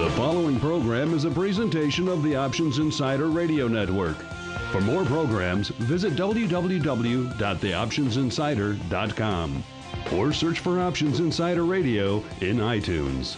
The following program is a presentation of the Options Insider Radio Network. For more programs, visit www.theoptionsinsider.com or search for Options Insider Radio in iTunes.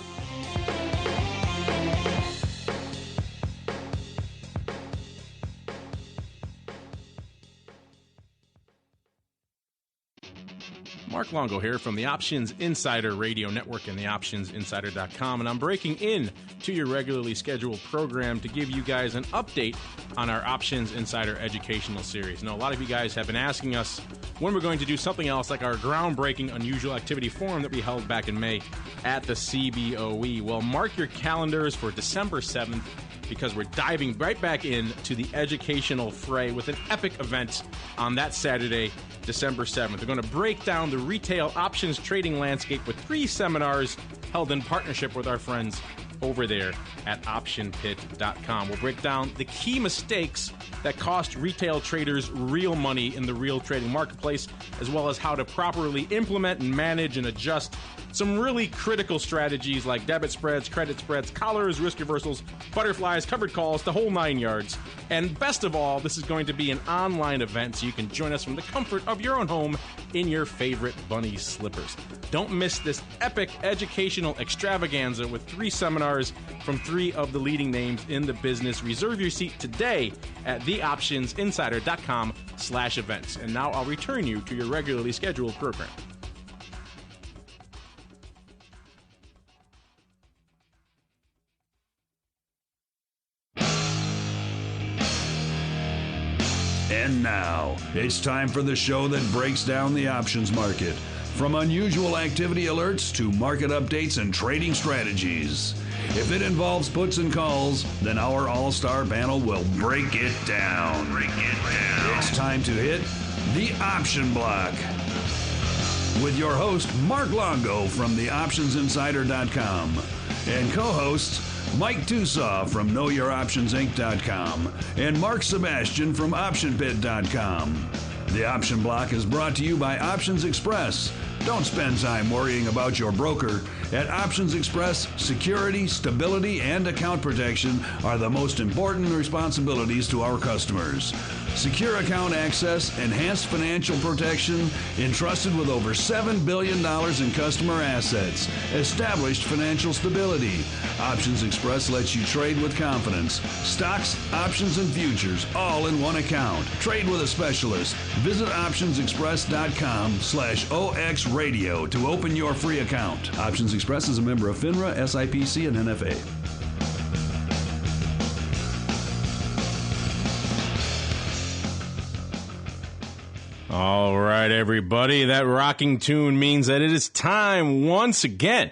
Mark Longo here from the Options Insider Radio Network and the optionsinsider.com, and I'm breaking in to your regularly scheduled program to give you guys an update on our Options Insider educational series. Now, a lot of you guys have been asking us when we're going to do something else like our groundbreaking Unusual Activity Forum that we held back in May at the CBOE. Well, mark your calendars for December 7th because we're diving right back into the educational fray with an epic event on that Saturday, December 7th. We're going to break down the retail options trading landscape with 3 seminars held in partnership with our friends over there at optionpit.com. We'll break down the key mistakes that cost retail traders real money in the real trading marketplace, as well as how to properly implement and manage and adjust some really critical strategies like debit spreads, credit spreads, collars, risk reversals, butterflies, covered calls, the whole 9 yards. And best of all, this is going to be an online event, so you can join us from the comfort of your own home in your favorite bunny slippers. Don't miss this epic educational extravaganza with 3 seminars from 3 of the leading names in the business. Reserve your seat today at theoptionsinsider.com/events. And now I'll return you to your regularly scheduled program. And now, it's time for the show that breaks down the options market. From unusual activity alerts to market updates and trading strategies. If it involves puts and calls, then our all-star panel will break it down. It's time to hit the option block. With your host, Mark Longo from theoptionsinsider.com and co-hosts Mike Tusaw from KnowYourOptionsInc.com and Mark Sebastian from OptionPit.com. The Option Block is brought to you by Options Express. Don't spend time worrying about your broker. At Options Express, security, stability, and account protection are the most important responsibilities to our customers. Secure account access, enhanced financial protection, entrusted with over $7 billion in customer assets, established financial stability. Options Express lets you trade with confidence. Stocks, options, and futures, all in one account. Trade with a specialist. Visit optionsexpress.com/OXradio to open your free account. Options Express is a member of FINRA, SIPC, and NFA. All right, everybody. That rocking tune means that it is time once again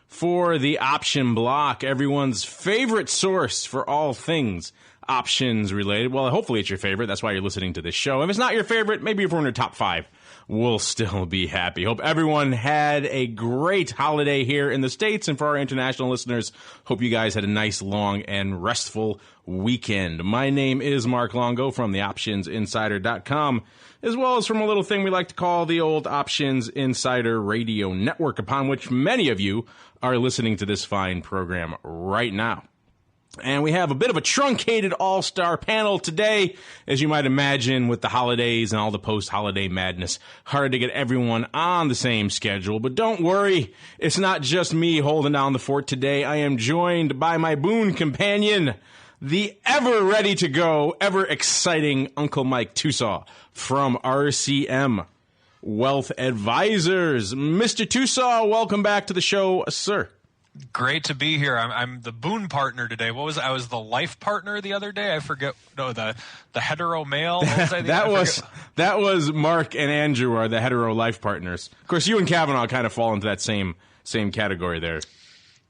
for the Option Block, everyone's favorite source for all things options related. Well, hopefully it's your favorite. That's why you're listening to this show. If it's not your favorite, maybe if we're in your top 5, we'll still be happy. Hope everyone had a great holiday here in the States, and for our international listeners, hope you guys had a nice, long, and restful weekend. My name is Mark Longo from the optionsinsider.com, as well as from a little thing we like to call the old Options Insider Radio Network, upon which many of you are listening to this fine program right now. And we have a bit of a truncated all-star panel today, as you might imagine, with the holidays and all the post-holiday madness. Hard to get everyone on the same schedule, but don't worry, it's not just me holding down the fort today. I am joined by my boon companion, the ever ready to go, ever exciting Uncle Mike Tusaw from RCM Wealth Advisors. Mr. Tusaw, welcome back to the show, sir. Great to be here. I'm the boon partner today. What was I was the life partner the other day? I forget. No, the hetero male. What was I that was Mark and Andrew are the hetero life partners. Of course, you and Kavanaugh kind of fall into that same category there.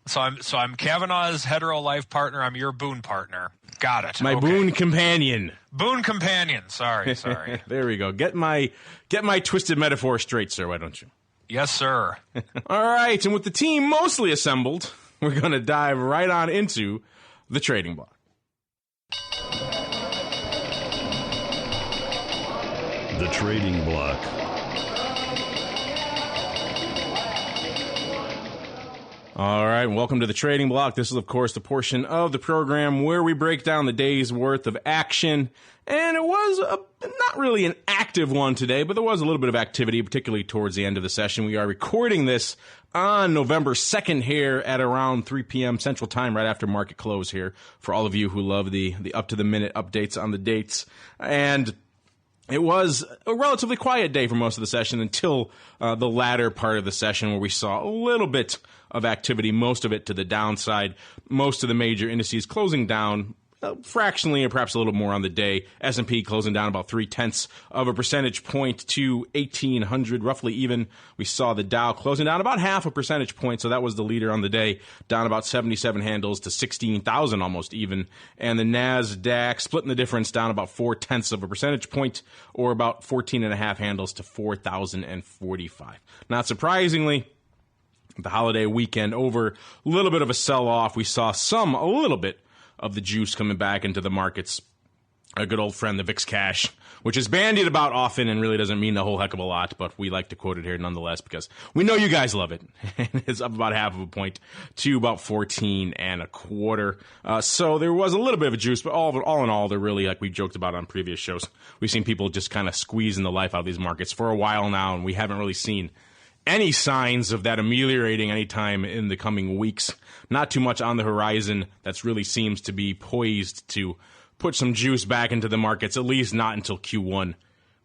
So I'm Kavanaugh's hetero life partner. I'm your boon partner. Got it. My boon companion. Boon companion. Sorry. There we go. Get my twisted metaphor straight, sir. Why don't you? Yes, sir. All right, and with the team mostly assembled, we're going to dive right on into the trading block. The trading block. All right, welcome to the Trading Block. This is, of course, the portion of the program where we break down the day's worth of action. And it was not really an active one today, but there was a little bit of activity, particularly towards the end of the session. We are recording this on November 2nd here at around 3 p.m. Central Time, right after market close here, for all of you who love the up-to-the-minute updates on the dates. And it was a relatively quiet day for most of the session until the latter part of the session, where we saw a little bit of activity, most of it to the downside. Most of the major indices closing down fractionally or perhaps a little more on the day. S&P closing down about 0.3 of a percentage point to 1,800, roughly even. We saw the Dow closing down about half a percentage point, so that was the leader on the day, down about 77 handles to 16,000 almost even. And the NASDAQ splitting the difference, down about 0.4 of a percentage point, or about 14.5 handles to 4,045. Not surprisingly, the holiday weekend over, a little bit of a sell-off. We saw a little bit of the juice coming back into the markets. Our good old friend, the VIX cash, which is bandied about often and really doesn't mean a whole heck of a lot, but we like to quote it here nonetheless because we know you guys love it. It's up about half of a point to about 14.25. So there was a little bit of a juice, but all in all, they're really, like we joked about on previous shows, we've seen people just kind of squeezing the life out of these markets for a while now, and we haven't really seen any signs of that ameliorating anytime in the coming weeks. Not too much on the horizon that really seems to be poised to put some juice back into the markets, at least not until Q1,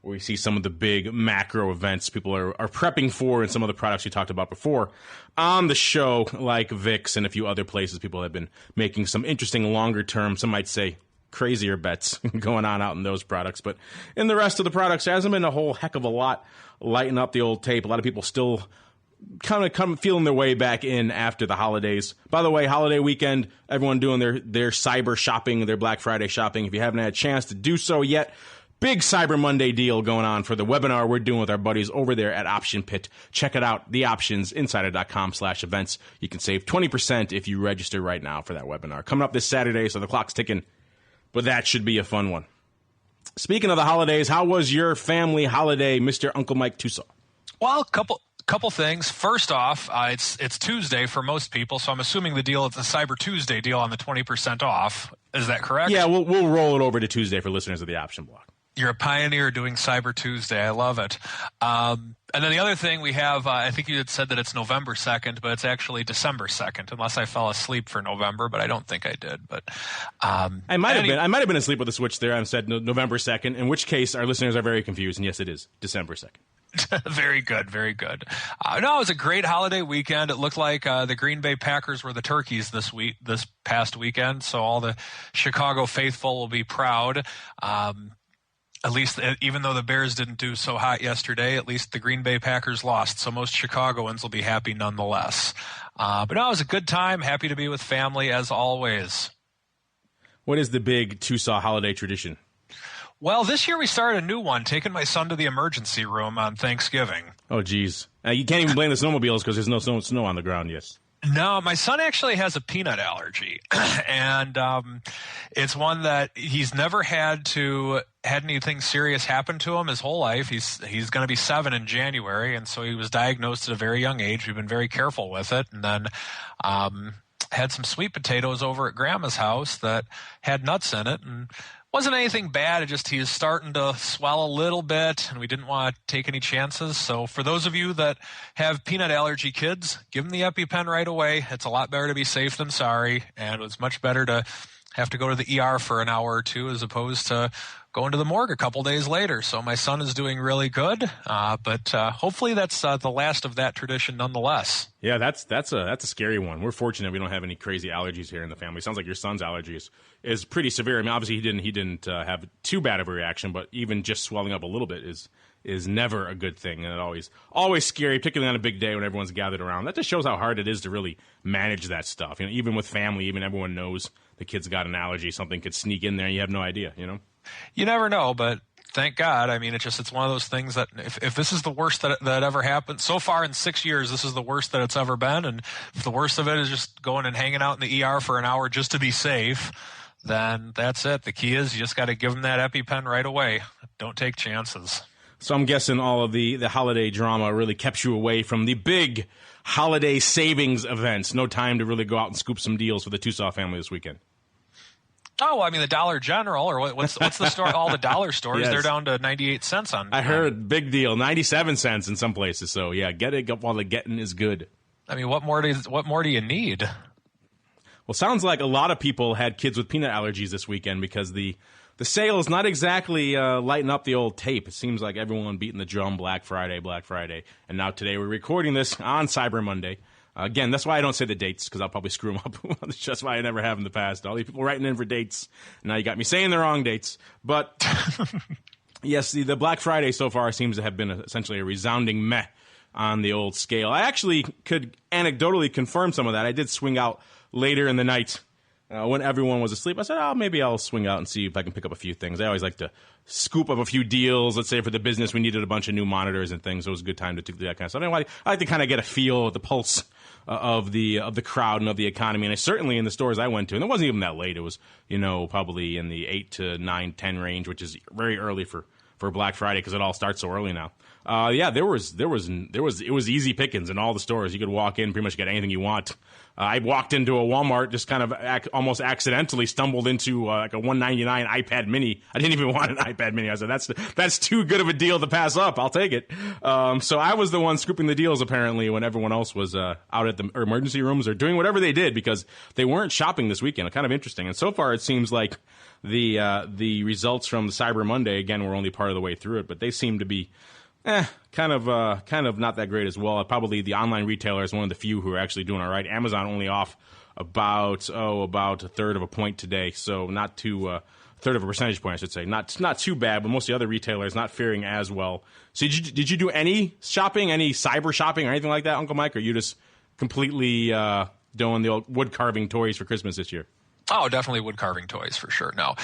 where we see some of the big macro events people are prepping for, and some of the products we talked about before on the show, like VIX and a few other places. People have been making some interesting longer term, some might say crazier bets going on out in those products. But in the rest of the products, there hasn't been a whole heck of a lot lighting up the old tape. A lot of people still kind of feeling their way back in after the holidays. By the way, holiday weekend, everyone doing their cyber shopping, their Black Friday shopping. If you haven't had a chance to do so yet, big Cyber Monday deal going on for the webinar we're doing with our buddies over there at Option Pit. Check it out, theoptionsinsider.com/events. You can save 20% if you register right now for that webinar. Coming up this Saturday, so the clock's ticking, but that should be a fun one. Speaking of the holidays, how was your family holiday, Mr. Uncle Mike Tusaw? Well, couple things. First off, it's Tuesday for most people, so I'm assuming the deal is a Cyber Tuesday deal on the 20% off. Is that correct? Yeah, we'll roll it over to Tuesday for listeners of the Option Block. You're a pioneer doing Cyber Tuesday. I love it. And then the other thing we have, I think you had said that it's November 2nd, but it's actually December 2nd, unless I fell asleep for November, but I don't think I did. But I might have been asleep with a switch there and said November 2nd, in which case our listeners are very confused. And yes, it is December 2nd. Very good, very good. No, it was a great holiday weekend. It looked like the Green Bay Packers were the turkeys this past weekend, so all the Chicago faithful will be proud. At least, even though the Bears didn't do so hot yesterday, at least the Green Bay Packers lost, so most Chicagoans will be happy nonetheless. But no, it was a good time. Happy to be with family, as always. What is the big Tusaw holiday tradition? Well, this year we started a new one, taking my son to the emergency room on Thanksgiving. Oh, geez. You can't even blame the snowmobiles because there's no snow on the ground, yes. No, my son actually has a peanut allergy, and it's one that he's never had anything serious happen to him his whole life. He's going to be 7 in January, and so he was diagnosed at a very young age. We've been very careful with it, and then had some sweet potatoes over at Grandma's house that had nuts in it, and wasn't anything bad. It just, he was starting to swell a little bit, and we didn't want to take any chances. So for those of you that have peanut allergy kids, give them the EpiPen right away. It's a lot better to be safe than sorry, and it was much better to have to go to the ER for an hour or two as opposed to going to the morgue a couple days later. So my son is doing really good, but hopefully that's the last of that tradition nonetheless. Yeah, that's a scary one. We're fortunate we don't have any crazy allergies here in the family. Sounds like your son's allergies is pretty severe. I mean, obviously he didn't have too bad of a reaction, but even just swelling up a little bit is never a good thing, and it always scary, particularly on a big day when everyone's gathered around. That just shows how hard it is to really manage that stuff. You know, even with family, even everyone knows the kid's got an allergy. Something could sneak in there, and you have no idea. You know, you never know, but thank God. I mean, it's one of those things that if this is the worst that ever happened so far in 6 years, this is the worst that it's ever been, and if the worst of it is just going and hanging out in the ER for an hour just to be safe, then that's it. The key is you just got to give them that EpiPen right away. Don't take chances. So I'm guessing all of the holiday drama really kept you away from the big holiday savings events. No time to really go out and scoop some deals for the Tusaw family this weekend. Oh, I mean, the Dollar General, or what's the store? All the dollar stores, Yes. They're down to 98 cents on. I heard, big deal, 97 cents in some places. So yeah, get it while the getting is good. I mean, what more do you need? Well, sounds like a lot of people had kids with peanut allergies this weekend because the sales not exactly lighting up the old tape. It seems like everyone beating the drum Black Friday. And now today we're recording this on Cyber Monday. Again, that's why I don't say the dates, because I'll probably screw them up. That's just why I never have in the past. All these people writing in for dates. Now you got me saying the wrong dates. But yes, the Black Friday so far seems to have been essentially a resounding meh on the old scale. I actually could anecdotally confirm some of that. I did swing out later in the night when everyone was asleep. I said, maybe I'll swing out and see if I can pick up a few things. I always like to scoop up a few deals. Let's say for the business, we needed a bunch of new monitors and things. So it was a good time to do that kind of stuff. I like to kind of get a feel, the pulse of the crowd and of the economy. And I certainly in the stores I went to, and it wasn't even that late. It was, probably in the 8 to 9, 10 range, which is very early for Black Friday because it all starts so early now. It was easy pickings in all the stores. You could walk in, pretty much get anything you want. I walked into a Walmart, just kind of almost accidentally stumbled into like a $199 iPad Mini. I didn't even want an iPad Mini. I said, that's too good of a deal to pass up. I'll take it. So I was the one scooping the deals apparently when everyone else was out at the emergency rooms or doing whatever they did because they weren't shopping this weekend. Kind of interesting. And so far it seems like the results from the Cyber Monday, again, we're only part of the way through it, but they seem to be kind of not that great as well. Probably the online retailer is one of the few who are actually doing all right. Amazon only off about a third of a point today, so not too third of a percentage point, I should say. Not too bad, but most of the other retailers not faring as well. So did you do any shopping, any cyber shopping or anything like that, Uncle Mike? Or are you just completely doing the old wood carving toys for Christmas this year? Oh, definitely wood carving toys for sure. No,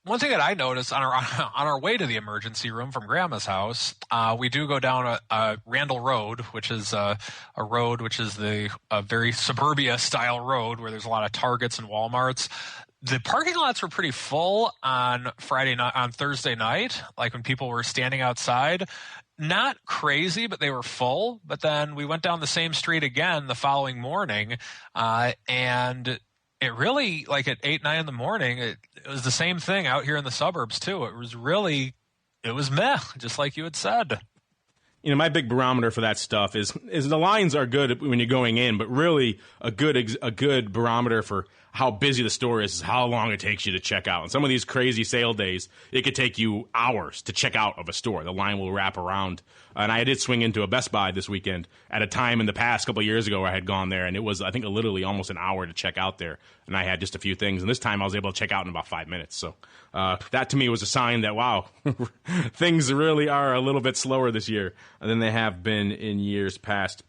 one thing that I noticed on our way to the emergency room from Grandma's house, we do go down a Randall Road, which is a road which is a very suburbia style road where there's a lot of Targets and Walmarts. The parking lots were pretty full on Thursday night, like when people were standing outside. Not crazy, but they were full. But then we went down the same street again the following morning, and it really, like at 8, 9 in the morning, it was the same thing out here in the suburbs too. It was meh, just like you had said. My big barometer for that stuff is the lines are good when you're going in, but really a good barometer for how busy the store is how long it takes you to check out. And some of these crazy sale days, it could take you hours to check out of a store. The line will wrap around. And I did swing into a Best Buy this weekend at a time in the past couple of years ago where I had gone there, and it was, I think, literally almost an hour to check out there. And I had just a few things. And this time I was able to check out in about 5 minutes. So that to me was a sign that, wow, things really are a little bit slower this year than they have been in years past.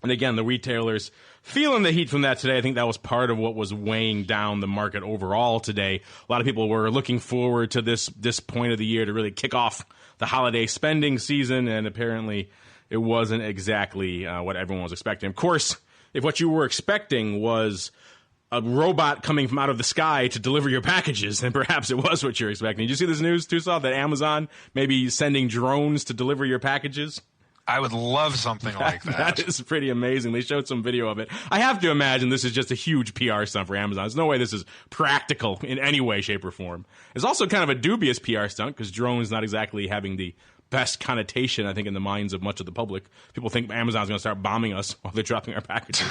And again, the retailers feeling the heat from that today. I think that was part of what was weighing down the market overall today. A lot of people were looking forward to this point of the year to really kick off the holiday spending season, and apparently it wasn't exactly what everyone was expecting. Of course, if what you were expecting was a robot coming from out of the sky to deliver your packages, then perhaps it was what you're expecting. Did you see this news, Tusaw, that Amazon may be sending drones to deliver your packages? I would love something like that. That is pretty amazing. They showed some video of it. I have to imagine this is just a huge PR stunt for Amazon. There's no way this is practical in any way, shape, or form. It's also kind of a dubious PR stunt because drones not exactly having the best connotation, I think, in the minds of much of the public. People think Amazon's going to start bombing us while they're dropping our packages.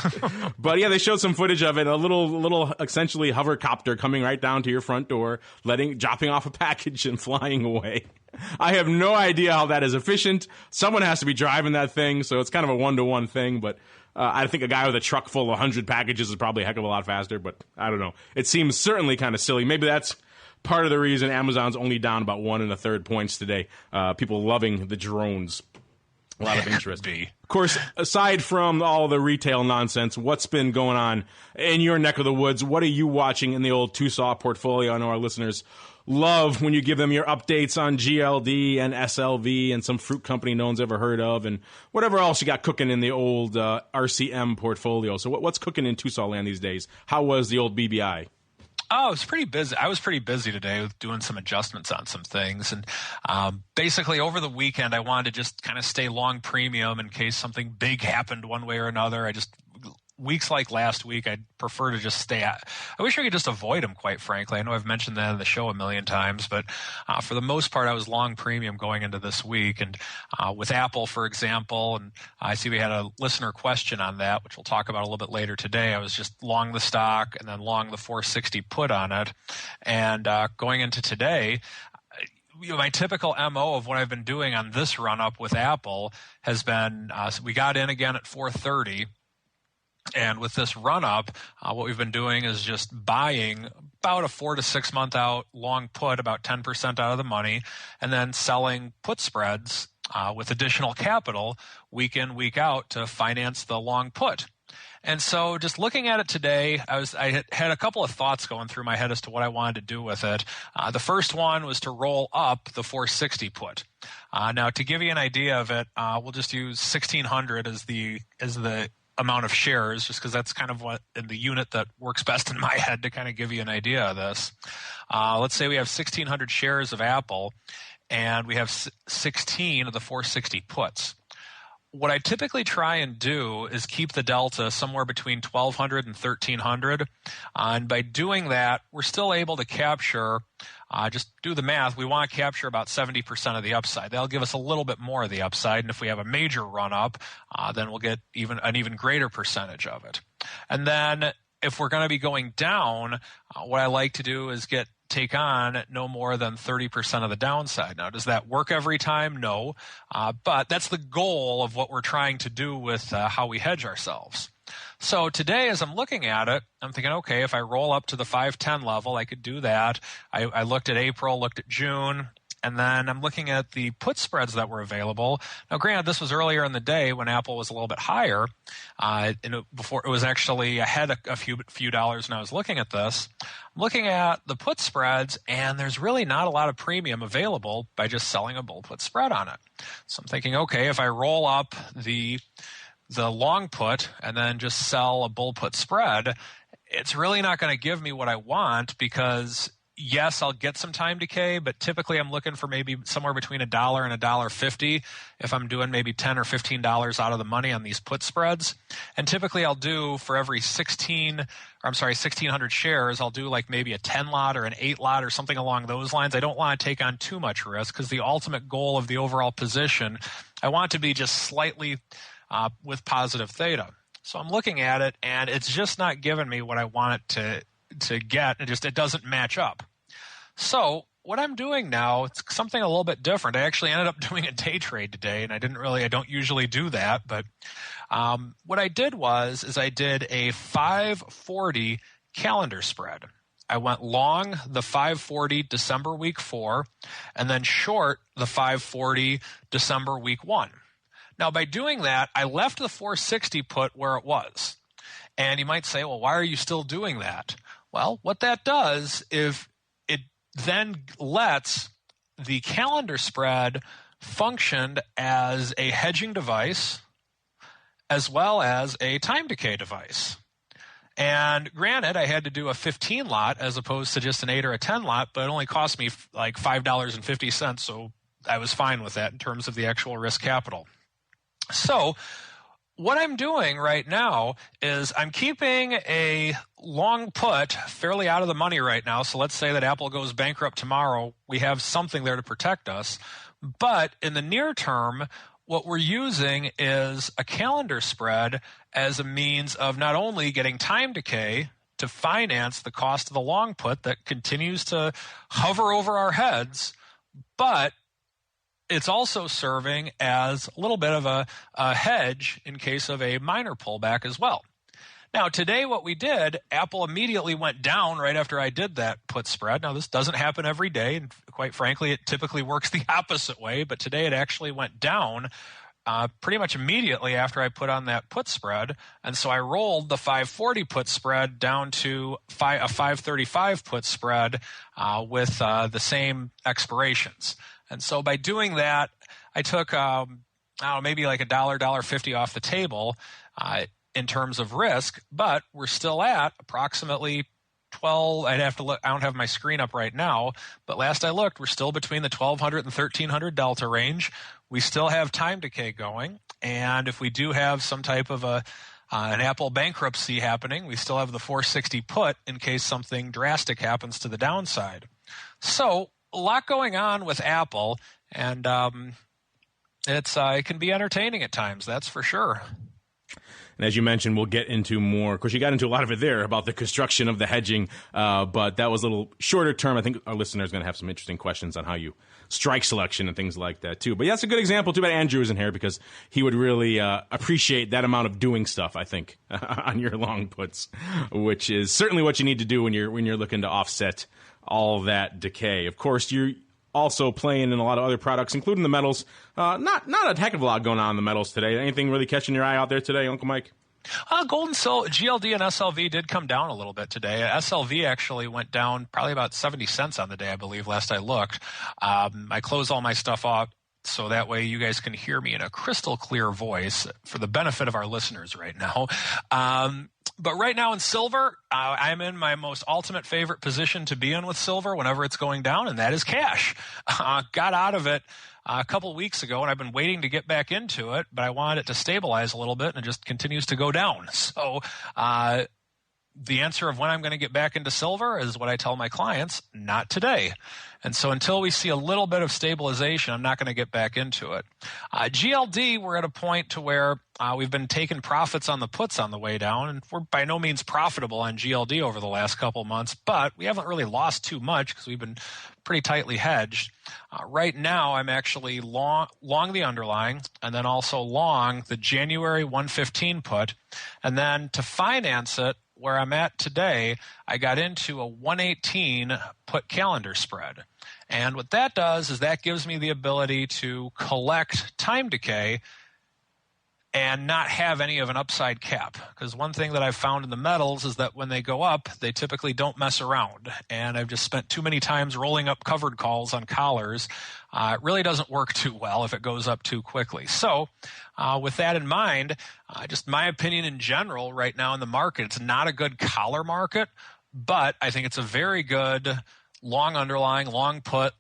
But yeah, they showed some footage of it, a little essentially hovercopter coming right down to your front door, dropping off a package and flying away. I have no idea how that is efficient. Someone has to be driving that thing, so it's kind of a one-to-one thing, but I think a guy with a truck full of 100 packages is probably a heck of a lot faster, but I don't know. It seems certainly kind of silly. Maybe that's part of the reason Amazon's only down about 1 1/3 points today. People loving the drones. A lot of interest. Of course, aside from all the retail nonsense, what's been going on in your neck of the woods? What are you watching in the old Tusaw portfolio? I know our listeners love when you give them your updates on GLD and SLV and some fruit company no one's ever heard of and whatever else you got cooking in the old RCM portfolio. So what's cooking in Tusaw land these days? How was the old BBI? Oh, I was pretty busy. I was pretty busy today with doing some adjustments on some things. And basically over the weekend, I wanted to just kind of stay long premium in case something big happened one way or another. Weeks like last week, I'd prefer to just stay at. I wish I could just avoid them, quite frankly. I know I've mentioned that in the show a million times, but for the most part, I was long premium going into this week. And with Apple, for example, and I see we had a listener question on that, which we'll talk about a little bit later today. I was just long the stock and then long the 460 put on it. And going into today, my typical MO of what I've been doing on this run up with Apple has been, we got in again at 430. And with this run-up, what we've been doing is just buying about a 4 to 6 month out long put, about 10% out of the money, and then selling put spreads with additional capital week in, week out to finance the long put. And so just looking at it today, I had a couple of thoughts going through my head as to what I wanted to do with it. The first one was to roll up the 460 put. Now, to give you an idea of it, we'll just use 1,600 as the amount of shares, just because that's kind of what in the unit that works best in my head to kind of give you an idea of this. Let's say we have 1,600 shares of Apple, and we have 16 of the 460 puts. What I typically try and do is keep the delta somewhere between 1,200 and 1,300. And by doing that, we're still able to capture, just do the math, we want to capture about 70% of the upside. That'll give us a little bit more of the upside. And if we have a major run up, then we'll get an even greater percentage of it. And then if we're going to be going down, what I like to do is take on no more than 30% of the downside. Now, does that work every time? No. But that's the goal of what we're trying to do with how we hedge ourselves. So today, as I'm looking at it, I'm thinking, okay, if I roll up to the 510 level, I could do that. I looked at April, looked at June, and then I'm looking at the put spreads that were available. Now, granted, this was earlier in the day when Apple was a little bit higher. Before it was actually ahead a few dollars when I was looking at this. I'm looking at the put spreads, and there's really not a lot of premium available by just selling a bull put spread on it. So I'm thinking, okay, if I roll up the long put and then just sell a bull put spread, it's really not going to give me what I want because yes, I'll get some time decay, but typically I'm looking for maybe somewhere between $1 and $1.50 if I'm doing maybe $10 or $15 out of the money on these put spreads. And typically I'll do for every 1,600 shares, I'll do like maybe a 10 lot or an 8 lot or something along those lines. I don't want to take on too much risk because the ultimate goal of the overall position, I want to be just slightly with positive theta. So I'm looking at it and it's just not giving me what I want it to get. It doesn't match up. So what I'm doing now, it's something a little bit different. I actually ended up doing a day trade today, and I don't usually do that. But what I did is I did a 540 calendar spread. I went long the 540 December week 4, and then short the 540 December week 1. Now, by doing that, I left the 460 put where it was. And you might say, well, why are you still doing that? Well, what that does is it then lets the calendar spread function as a hedging device as well as a time decay device. And granted, I had to do a 15 lot as opposed to just an 8 or a 10 lot, but it only cost me like $5.50, so I was fine with that in terms of the actual risk capital. So what I'm doing right now is I'm keeping a long put fairly out of the money right now. So let's say that Apple goes bankrupt tomorrow. We have something there to protect us. But in the near term, what we're using is a calendar spread as a means of not only getting time decay to finance the cost of the long put that continues to hover over our heads, but it's also serving as a little bit of a hedge in case of a minor pullback as well. Now, today what we did, Apple immediately went down right after I did that put spread. Now, this doesn't happen every day, and quite frankly, it typically works the opposite way, but today it actually went down pretty much immediately after I put on that put spread. And so I rolled the 540 put spread down to a 535 put spread with the same expirations. And so by doing that, I took maybe like $1.50 off the table in terms of risk, but we're still at approximately I'd have to look. I don't have my screen up right now, but last I looked, we're still between the 1200 and 1300 delta range. We still have time decay going, and if we do have some type of an Apple bankruptcy happening, we still have the 460 put in case something drastic happens to the downside. So a lot going on with Apple, and it can be entertaining at times, that's for sure. And as you mentioned, we'll get into more. Of course, you got into a lot of it there about the construction of the hedging, but that was a little shorter term. I think our listeners are going to have some interesting questions on how you strike selection and things like that, too. But yeah, that's a good example. Too bad Andrew isn't here because he would really appreciate that amount of doing stuff, I think, on your long puts, which is certainly what you need to do when you're looking to offset all that decay. Of course, you're also playing in a lot of other products, including the metals. Not a heck of a lot going on in the metals today. Anything really catching your eye out there today, Uncle Mike? Gold and silver, GLD and SLV did come down a little bit today. SLV actually went down probably about 70 cents on the day, I believe, last I looked. I closed all my stuff off so that way you guys can hear me in a crystal clear voice for the benefit of our listeners right now. But right now in silver, I'm in my most ultimate favorite position to be in with silver whenever it's going down, and that is cash. Got out of it a couple weeks ago, and I've been waiting to get back into it, but I wanted it to stabilize a little bit, and it just continues to go down. So the answer of when I'm going to get back into silver is what I tell my clients, not today. And so until we see a little bit of stabilization, I'm not going to get back into it. GLD, we're at a point to where we've been taking profits on the puts on the way down, and we're by no means profitable on GLD over the last couple months, but we haven't really lost too much because we've been pretty tightly hedged. Right now, I'm actually long the underlying and then also long the January 115 put. And then to finance it, where I'm at today, I got into a 118 put calendar spread. And what that does is that gives me the ability to collect time decay and not have any of an upside cap. Because one thing that I've found in the metals is that when they go up, they typically don't mess around. And I've just spent too many times rolling up covered calls on collars. It really doesn't work too well if it goes up too quickly. So with that in mind, just my opinion in general right now in the market, it's not a good collar market, but I think it's a very good long underlying, long put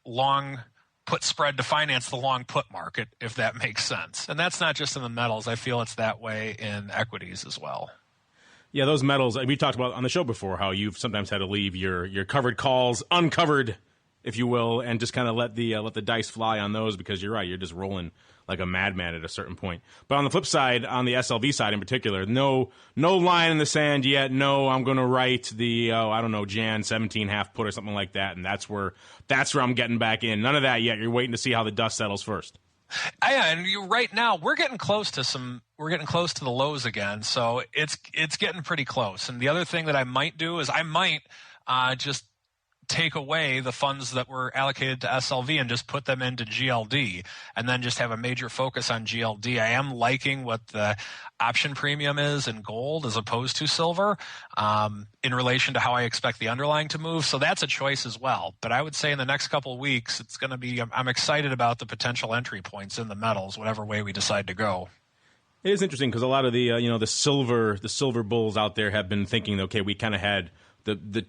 spread to finance the long put market, if that makes sense. And that's not just in the metals. I feel it's that way in equities as well. Yeah, those metals, we talked about on the show before how you've sometimes had to leave your covered calls uncovered, if you will, and just kind of let the dice fly on those because you're right, you're just rolling like a madman at a certain point. But on the flip side, on the SLV side in particular, no line in the sand yet. No, I'm going to write the Jan 17 half put or something like that, and that's where I'm getting back in. None of that yet. You're waiting to see how the dust settles first. Yeah, and right now we're getting close to the lows again, so it's getting pretty close. And the other thing that I might do is I might just take away the funds that were allocated to SLV and just put them into GLD and then just have a major focus on GLD. I am liking what the option premium is in gold as opposed to silver in relation to how I expect the underlying to move. So that's a choice as well. But I would say in the next couple of weeks, it's going to be, I'm excited about the potential entry points in the metals, whatever way we decide to go. It is interesting because a lot of the silver bulls out there have been thinking, okay, we kind of had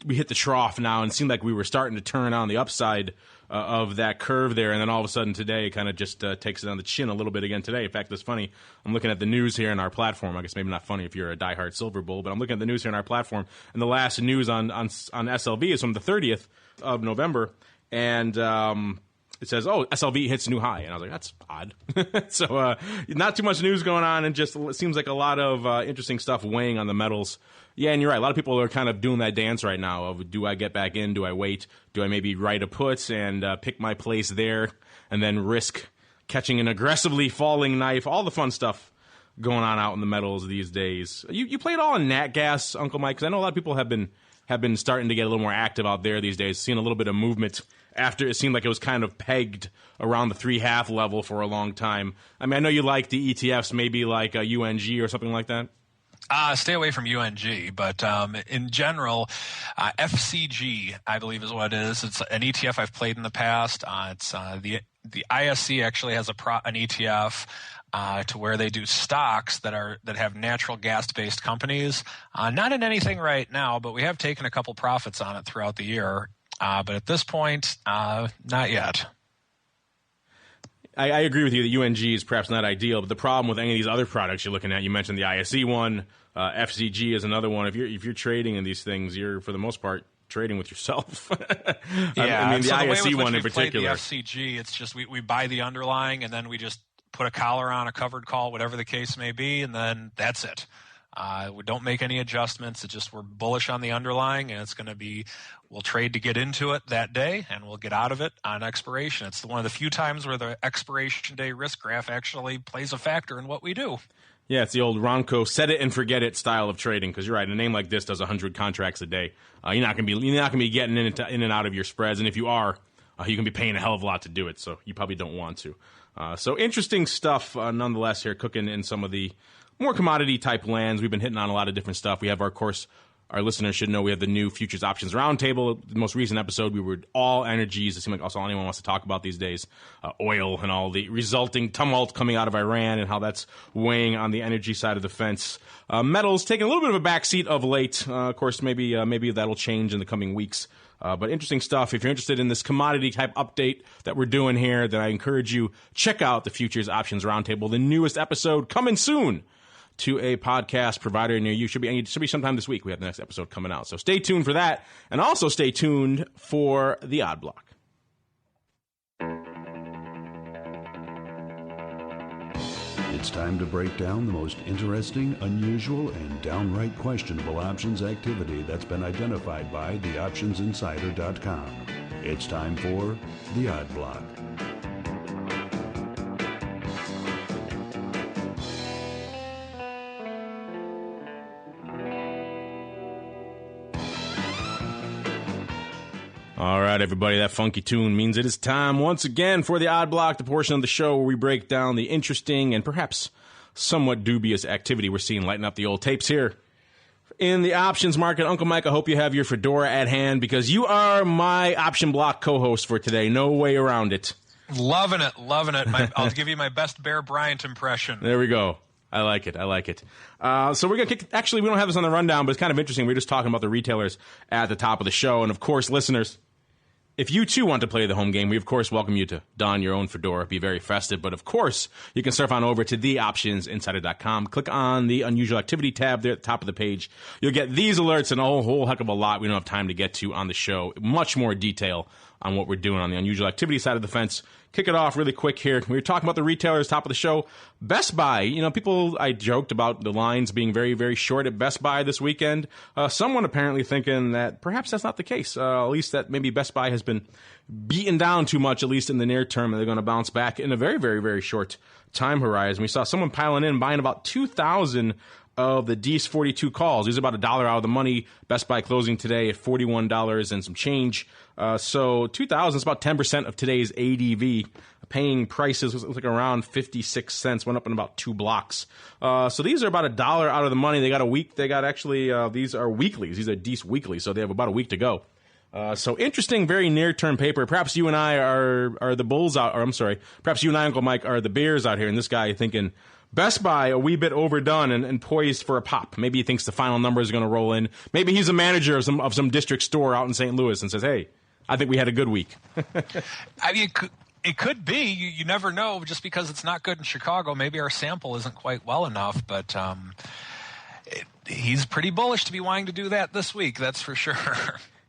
we hit the trough now and it seemed like we were starting to turn on the upside of that curve there, and then all of a sudden today it kind of just takes it on the chin a little bit again today. In fact, it's funny. I'm looking at the news here in our platform. I guess maybe not funny if you're a diehard silver bull, but I'm looking at the news here in our platform, and the last news on SLV is from the 30th of November, and it says, SLV hits a new high. And I was like, that's odd. So not too much news going on, and just it seems like a lot of interesting stuff weighing on the metals. Yeah, and you're right. A lot of people are kind of doing that dance right now of, do I get back in? Do I wait? Do I maybe write a put and pick my place there and then risk catching an aggressively falling knife? All the fun stuff going on out in the metals these days. You play it all in nat gas, Uncle Mike? Because I know a lot of people have been starting to get a little more active out there these days, seeing a little bit of movement after it seemed like it was kind of pegged around the 3.5 level for a long time. I mean, I know you like the ETFs, maybe like a UNG or something like that. Stay away from UNG, but in general, FCG, I believe is what it is. It's an ETF I've played in the past. It's the the ISC actually has an ETF to where they do stocks that have natural gas-based companies. Not in anything right now, but we have taken a couple profits on it throughout the year. But at this point, not yet. I agree with you that UNG is perhaps not ideal, but the problem with any of these other products you're looking at, you mentioned the ISE one, FCG is another one. If you're trading in these things, you're for the most part trading with yourself. Yeah, I mean the so ISE one in particular. The FCG, it's just we buy the underlying and then we just put a collar on, a covered call, whatever the case may be, and then that's it. We don't make any adjustments. It's just we're bullish on the underlying, and it's going to be we'll trade to get into it that day, and we'll get out of it on expiration. It's one of the few times where the expiration day risk graph actually plays a factor in what we do. Yeah, it's the old Ronco set it and forget it style of trading. Because you're right, a name like this does 100 contracts a day. You're not going to be getting in and out of your spreads, and if you are, you can be paying a hell of a lot to do it. So you probably don't want to. So interesting stuff, nonetheless. Here, cooking in some of the more commodity type lands. We've been hitting on a lot of different stuff. We have our listeners should know we have the new Futures Options Roundtable. The most recent episode, we were all energies. It seems like also anyone wants to talk about these days. Oil and all the resulting tumult coming out of Iran and how that's weighing on the energy side of the fence. Metals taking a little bit of a backseat of late. Of course, maybe that'll change in the coming weeks. But interesting stuff. If you're interested in this commodity type update that we're doing here, then I encourage you check out the Futures Options Roundtable. The newest episode coming soon to a podcast provider near you. Should be sometime this week. We have the next episode coming out. So stay tuned for that. And also stay tuned for the Odd Block. It's time to break down the most interesting, unusual, and downright questionable options activity that's been identified by theoptionsinsider.com. It's time for the Odd Block. All right, everybody, that funky tune means it is time once again for the Odd Block, the portion of the show where we break down the interesting and perhaps somewhat dubious activity we're seeing lighting up the old tapes here in the options market. Uncle Mike, I hope you have your fedora at hand because you are my option block co-host for today. No way around it. Loving it. I'll give you my best Bear Bryant impression. There we go. I like it. So we're going to actually, we don't have this on the rundown, but it's kind of interesting. We're just talking about the retailers at the top of the show. And of course, listeners, if you too want to play the home game, we of course welcome you to don your own fedora, be very festive. But of course, you can surf on over to theoptionsinsider.com. Click on the unusual activity tab there at the top of the page. You'll get these alerts and a whole heck of a lot we don't have time to get to on the show. Much more detail on what we're doing on the unusual activity side of the fence. Kick it off really quick here. We were talking about the retailers, top of the show. Best Buy, I joked about the lines being very, very short at Best Buy this weekend. Someone apparently thinking that perhaps that's not the case. At least that maybe Best Buy has been beaten down too much, at least in the near term, and they're going to bounce back in a very, very, very short time horizon. We saw someone piling in, buying about 2,000 of the Dees 42 calls. These are about $1 out of the money. Best Buy closing today at $41 and some change. So 2,000 is about 10% of today's ADV. Paying prices was like around 56 cents, went up in about 2 blocks. So these are about $1 out of the money. They got a week. They got actually, these are weeklies. These are Dees weekly, so they have about a week to go. So interesting, very near-term paper. Perhaps you and I are the bulls out, or I'm sorry, perhaps you and I, Uncle Mike, are the bears out here, and this guy thinking Best Buy a wee bit overdone and poised for a pop. Maybe he thinks the final number is going to roll in. Maybe he's a manager of some district store out in St. Louis and says, hey, I think we had a good week. I mean, it could be. You never know. Just because it's not good in Chicago, maybe our sample isn't quite well enough. But he's pretty bullish to be wanting to do that this week. That's for sure.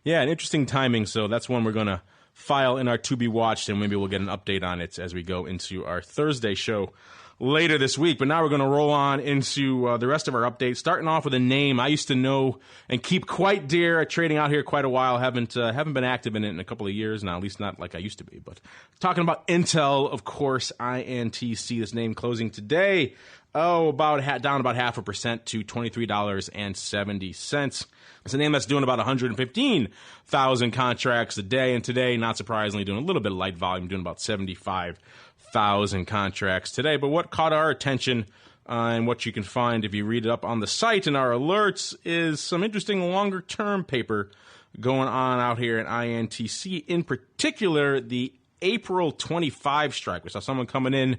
Yeah, an interesting timing. So that's one we're going to file in our to be watched, and maybe we'll get an update on it as we go into our Thursday show later this week. But now we're going to roll on into the rest of our updates, starting off with a name I used to know and keep quite dear. Trading out here quite a while. Haven't been active in it in a couple of years now, at least not like I used to be. But talking about Intel, of course, INTC, this name closing today, down about 0.5% to $23.70. It's a name that's doing about 115,000 contracts a day, and today, not surprisingly, doing a little bit of light volume, doing about 75,000 contracts today. But what caught our attention and what you can find if you read it up on the site in our alerts is some interesting longer-term paper going on out here at INTC. In particular, the April 25 strike. We saw someone coming in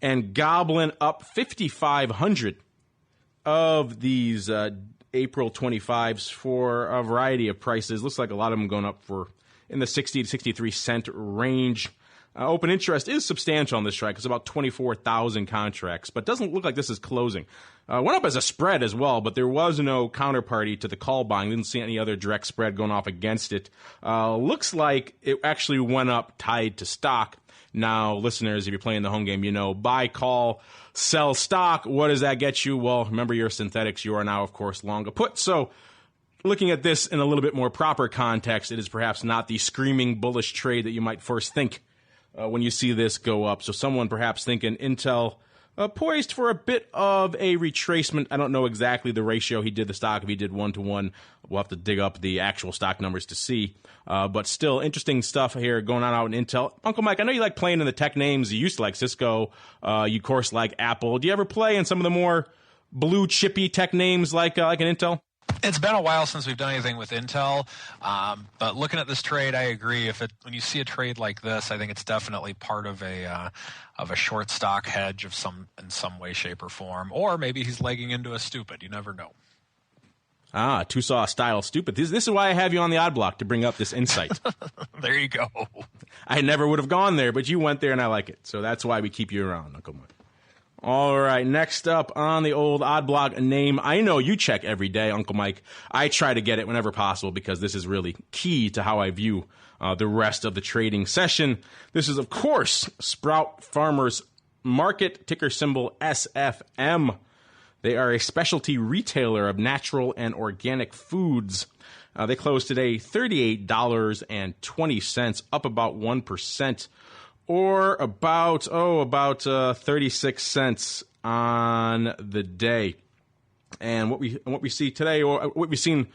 and gobbling up 5,500 of these April 25s for a variety of prices. Looks like a lot of them going up for in the 60 to 63 cent range. Open interest is substantial on this strike. It's about 24,000 contracts, but doesn't look like this is closing. Went up as a spread as well, but there was no counterparty to the call buying. Didn't see any other direct spread going off against it. Looks like it actually went up tied to stock. Now, listeners, if you're playing the home game, you know, buy, call, sell stock. What does that get you? Well, remember your synthetics. You are now, of course, long a put. So looking at this in a little bit more proper context, it is perhaps not the screaming bullish trade that you might first think when you see this go up. So someone perhaps thinking Intel poised for a bit of a retracement. I don't know exactly the ratio he did the stock. If he did 1-to-1, we'll have to dig up the actual stock numbers to see. But still, interesting stuff here going on out in Intel. Uncle Mike, I know you like playing in the tech names. You used to like Cisco. You, of course, like Apple. Do you ever play in some of the more blue chippy tech names like an Intel? It's been a while since we've done anything with Intel, but looking at this trade, I agree. When you see a trade like this, I think it's definitely part of a short stock hedge in some way, shape, or form, or maybe he's legging into a stupid. You never know. Tusaw style stupid. This is why I have you on the odd block, to bring up this insight. There you go. I never would have gone there, but you went there, and I like it. So that's why we keep you around, Uncle Mike. All right, next up on the old odd block, a name I know you check every day, Uncle Mike. I try to get it whenever possible because this is really key to how I view the rest of the trading session. This is, of course, Sprout Farmers Market, ticker symbol SFM. They are a specialty retailer of natural and organic foods. They closed today $38.20, up about 1%. Or about 36 cents on the day. And what we see today, or what we've seen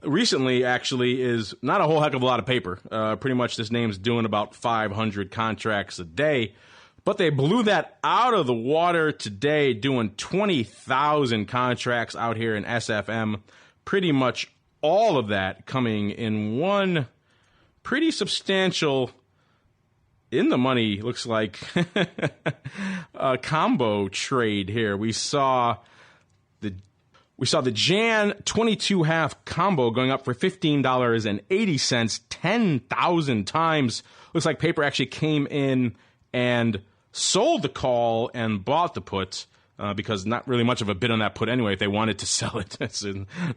recently, actually, is not a whole heck of a lot of paper. Pretty much this name's doing about 500 contracts a day. But they blew that out of the water today, doing 20,000 contracts out here in SFM. Pretty much all of that coming in one pretty substantial, in the money, looks like, a combo trade here. We saw the Jan 22 half combo going up for $15.80, 10,000 times. Looks like paper actually came in and sold the call and bought the put, because not really much of a bid on that put anyway if they wanted to sell it.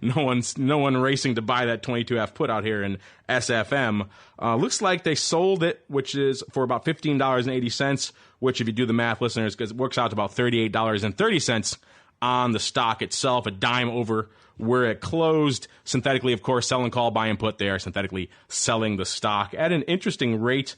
No one racing to buy that 22 half put out here in SFM. Looks like they sold it, which is for about $15.80, which, if you do the math, listeners, because it works out to about $38.30 on the stock itself, a dime over where it closed. Synthetically, of course, sell and call, buy and put. They are synthetically selling the stock at an interesting rate.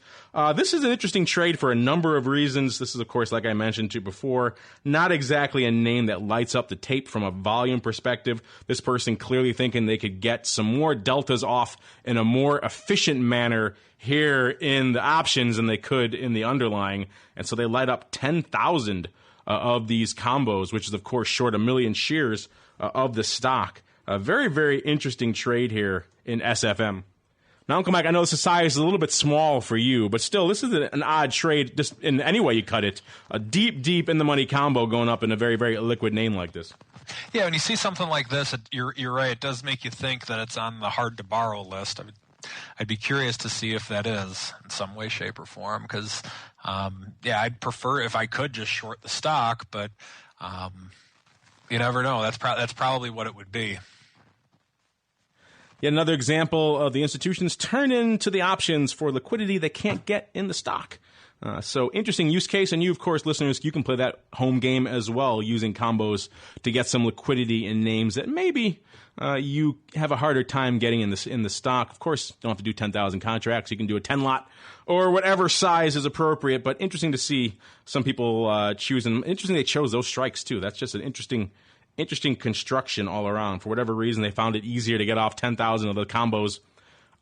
This is an interesting trade for a number of reasons. This is, of course, like I mentioned to you before, not exactly a name that lights up the tape from a volume perspective. This person clearly thinking they could get some more deltas off in a more efficient manner here in the options than they could in the underlying. And so they light up 10,000 of these combos, which is, of course, short 1 million shares of the stock. A very, very interesting trade here in SFM. Now, Uncle Mike, I know this size is a little bit small for you, but still, this is an odd trade just in any way you cut it. A deep, deep in the money combo going up in a very, very liquid name like this. Yeah, when you see something like this, you're right. It does make you think that it's on the hard to borrow list. I'd be curious to see if that is in some way, shape, or form, because, I'd prefer if I could just short the stock, but you never know. That's probably what it would be. Yet another example of the institutions turn into the options for liquidity they can't get in the stock. So interesting use case, and you, of course, listeners, you can play that home game as well, using combos to get some liquidity in names that maybe you have a harder time getting in the stock. Of course, don't have to do 10,000 contracts. You can do a 10 lot or whatever size is appropriate. But interesting to see some people choose, and interesting they chose those strikes too. That's just an interesting construction all around. For whatever reason, they found it easier to get off 10,000 of the combos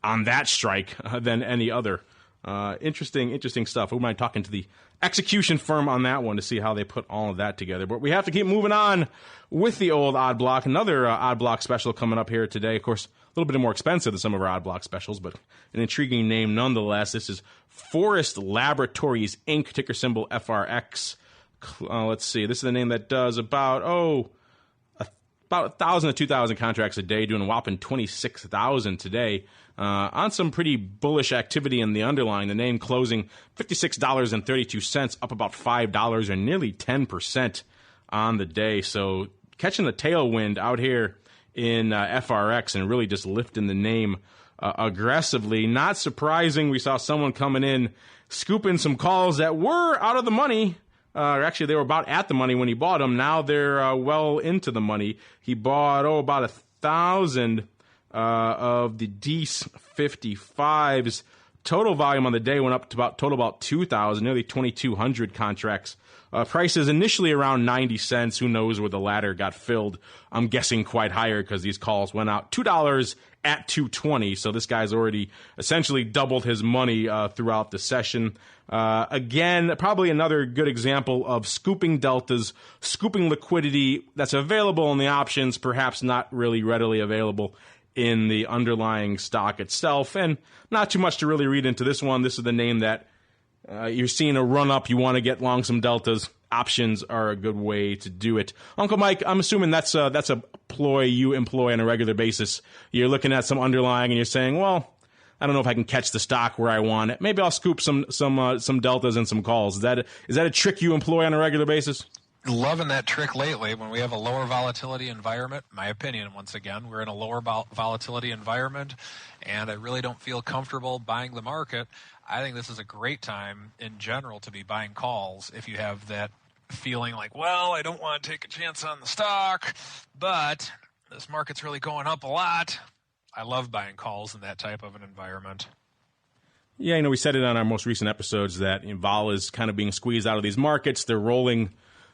on that strike than any other. Interesting stuff. We might talking to the execution firm on that one to see how they put all of that together. But we have to keep moving on with the old odd block. Another odd block special coming up here today. Of course, a little bit more expensive than some of our odd block specials, but an intriguing name nonetheless. This is Forest Laboratories Inc., ticker symbol FRX. Let's see. This is the name that does about 1,000 to 2,000 contracts a day, doing a whopping 26,000 today. On some pretty bullish activity in the underlying. The name closing $56.32, up about $5 or nearly 10% on the day. So catching the tailwind out here in FRX and really just lifting the name aggressively. Not surprising, we saw someone coming in, scooping some calls that were out of the money. Actually, they were about at the money when he bought them. Now they're well into the money. He bought, about 1,000 of the DEES 55s. Total volume on the day went up to about 2,000, nearly 2,200 contracts. Prices initially around 90 cents. Who knows where the latter got filled? I'm guessing quite higher because these calls went out $2 at 220. So this guy's already essentially doubled his money throughout the session. Again, probably another good example of scooping deltas, scooping liquidity that's available in the options, perhaps not really readily available in the underlying stock itself. And not too much to really read into this one. This is the name that you're seeing a run up. You want to get long some deltas. Options are a good way to do it. Uncle Mike, I'm assuming that's a ploy you employ on a regular basis. You're looking at some underlying and you're saying, well, I don't know if I can catch the stock where I want it. Maybe I'll scoop some deltas and some calls. Is that a trick you employ on a regular basis? Loving that trick lately when we have a lower volatility environment. My opinion, once again, we're in a lower volatility environment, and I really don't feel comfortable buying the market. I think this is a great time in general to be buying calls if you have that feeling like, well, I don't want to take a chance on the stock, but this market's really going up a lot. I love buying calls in that type of an environment. Yeah, we said it on our most recent episodes that vol is kind of being squeezed out of these markets. They're rolling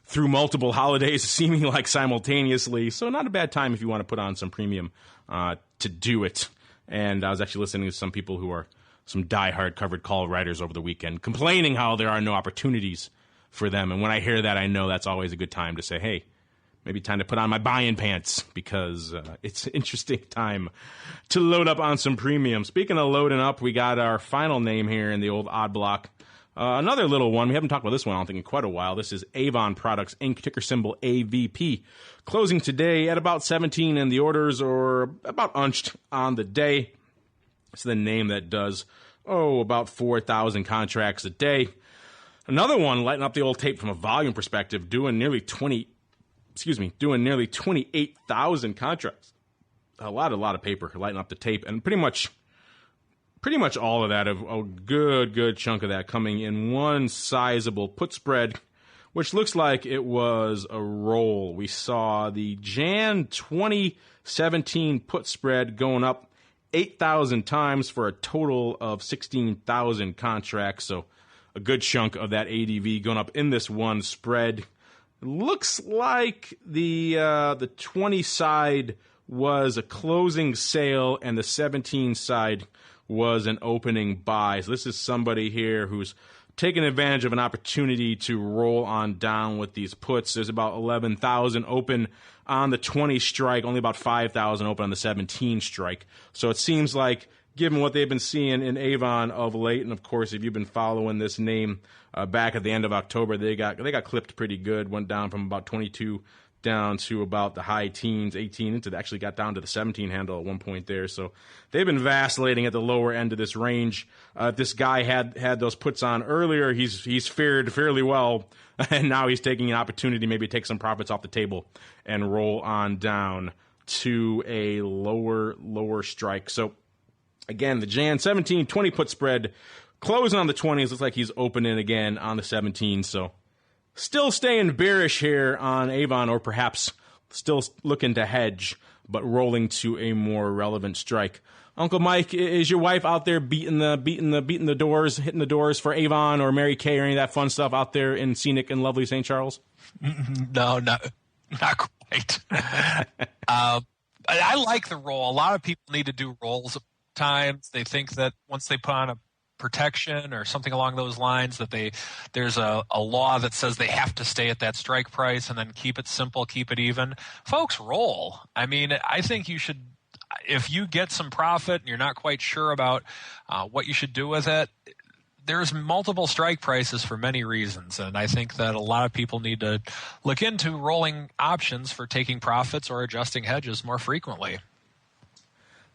through multiple holidays, seeming like simultaneously. So not a bad time if you want to put on some premium to do it. And I was actually listening to some people who are some diehard covered call writers over the weekend complaining how there are no opportunities for them. And when I hear that, I know that's always a good time to say, hey, maybe time to put on my buy-in pants because it's an interesting time to load up on some premium. Speaking of loading up, we got our final name here in the old odd block. Another little one. We haven't talked about this one, I don't think, in quite a while. This is Avon Products, Inc., ticker symbol AVP. Closing today at about 17 in the orders, or about unched on the day. It's the name that does, about 4,000 contracts a day. Another one lighting up the old tape from a volume perspective, doing nearly 28,000 contracts. A lot of paper lighting up the tape, and pretty much all of that, a good chunk of that coming in one sizable put spread, which looks like it was a roll. We saw the Jan 2017 put spread going up 8,000 times for a total of 16,000 contracts. So a good chunk of that ADV going up in this one spread. Looks like the 20 side was a closing sale and the 17 side was an opening buy. So this is somebody here who's taking advantage of an opportunity to roll on down with these puts. There's about 11,000 open on the 20 strike, only about 5,000 open on the 17 strike. So it seems like, given what they've been seeing in Avon of late, and of course, if you've been following this name back at the end of October, they got clipped pretty good. Went down from about 22 down to about the high teens, 18 into actually got down to the 17 handle at one point there. So they've been vacillating at the lower end of this range. This guy had those puts on earlier. He's fared fairly well, and now he's taking an opportunity maybe to take some profits off the table and roll on down to a lower strike. So again, the Jan 17 20 put spread closing on the 20s. Looks like he's opening again on the 17. So still staying bearish here on Avon, or perhaps still looking to hedge, but rolling to a more relevant strike. Uncle Mike, is your wife out there beating the doors, hitting the doors for Avon or Mary Kay or any of that fun stuff out there in scenic and lovely St. Charles? No, not quite. I like the roll. A lot of people need to do rolls at times. They think that once they put on a protection or something along those lines, that there's a law that says they have to stay at that strike price and then keep it simple, keep it even. Folks, roll. I mean, I think you should, if you get some profit and you're not quite sure about what you should do with it, there's multiple strike prices for many reasons, and I think that a lot of people need to look into rolling options for taking profits or adjusting hedges more frequently.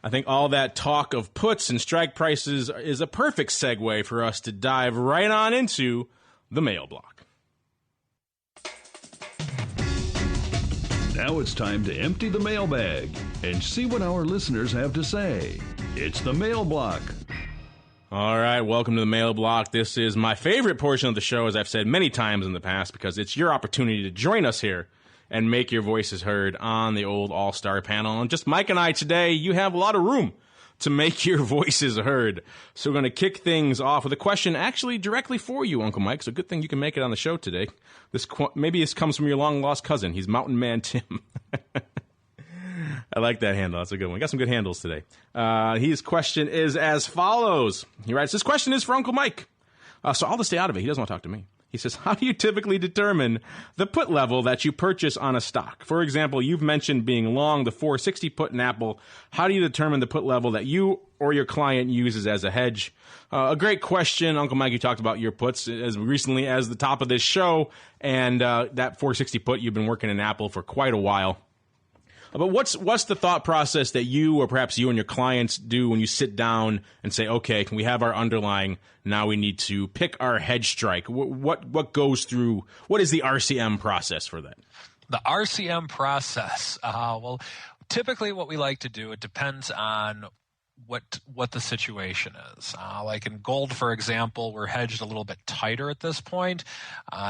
I think all that talk of puts and strike prices is a perfect segue for us to dive right on into the mail block. Now it's time to empty the mailbag and see what our listeners have to say. It's the mail block. All right, welcome to the mail block. This is my favorite portion of the show, as I've said many times in the past, because it's your opportunity to join us here and make your voices heard on the old All-Star panel. And just Mike and I today, you have a lot of room to make your voices heard. So we're going to kick things off with a question actually directly for you, Uncle Mike. So good thing you can make it on the show today. Maybe this comes from your long-lost cousin. He's Mountain Man Tim. I like that handle. That's a good one. We got some good handles today. His question is as follows. He writes, this question is for Uncle Mike. So I'll just stay out of it. He doesn't want to talk to me. He says, how do you typically determine the put level that you purchase on a stock? For example, you've mentioned being long the 460 put in Apple. How do you determine the put level that you or your client uses as a hedge? A great question, Uncle Mike. You talked about your puts as recently as the top of this show, and that 460 put, you've been working in Apple for quite a while. But what's the thought process that you or perhaps you and your clients do when you sit down and say, okay, can we have our underlying, now we need to pick our hedge strike? What goes through, what is the RCM process for that? The RCM process, well, typically what we like to do, it depends on what the situation is. Like in gold, for example, we're hedged a little bit tighter at this point,